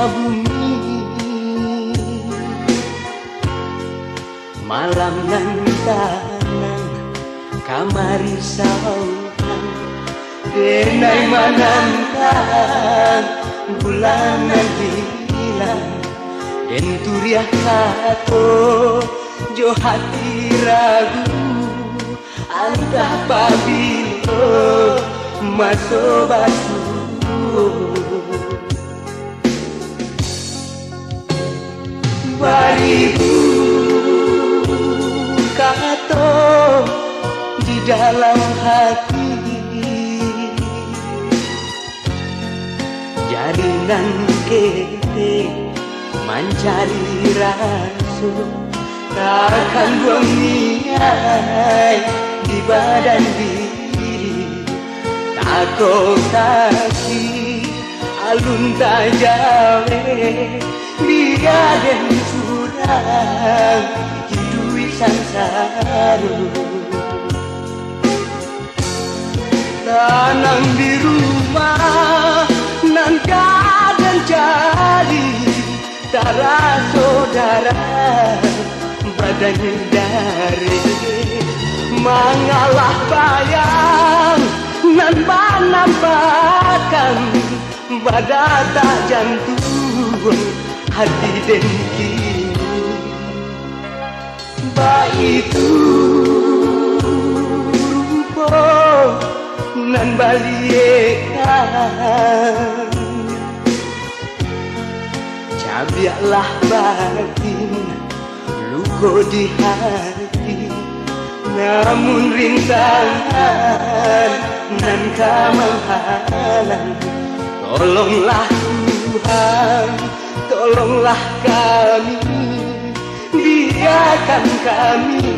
bumi. Malam nan tanang kamari sautan denai manantang bulan hilang den turiah kato jo hati ragu antah pabilo maso batu baribu kato di dalam hati jalinan kete mencari rasu takkan buang niat di badan diri takut taki alun tajawe dia dan surang hidup sansaru tanang di rumah nan kadang cari darah saudara badan dari mengalah bayang nan menampakkan badata jantung hati dengki baitu rupo nan baliekan cabiaklah batin luko di hati namun rintangan nan kamanghalang tolonglah Tuhan tolonglah kami biarkan kami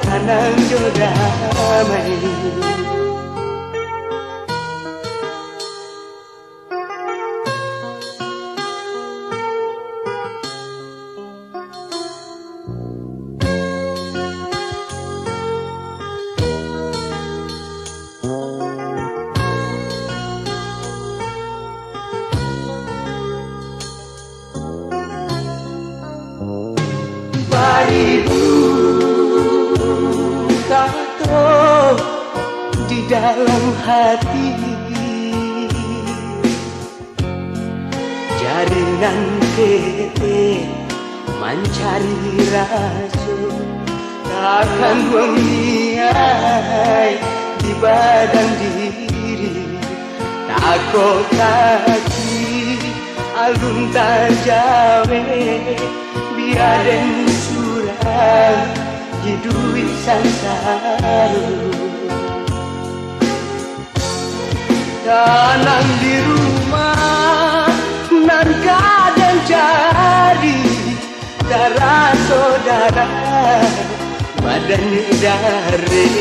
tanang jodamai. Baribu kato di dalam hati jaringan kete mencari rasu takkan buang niat di badan diri takut kaki alun tajawe biaden surang hidup sansaru tanang di rumah nan kadang cari darah saudara badan dari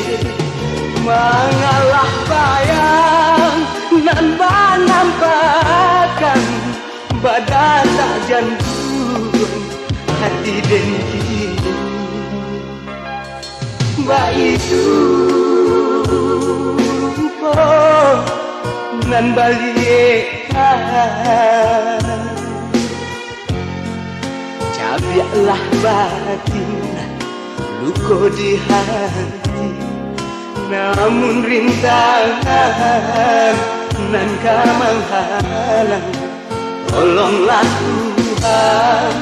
mengalah bayang nan menampakkan badata jantung hati dengki baitu rupo nan baliekan cabiaklah batin luko di hati namun rintangan nan kamanghalang tolonglah Tuhan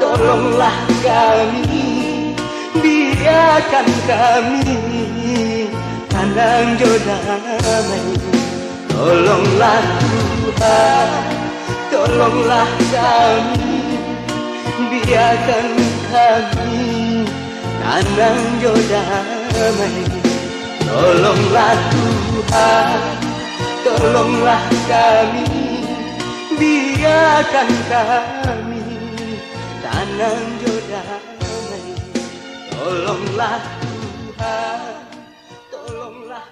tolonglah kami biarkan kami tanang jodamai. Tolonglah Tuhan tolonglah kami biarkan kami tanang jodamai. Tolonglah Tuhan tolonglah kami biarkan kami tanang jodamai. Tolonglah Tuhan tolonglah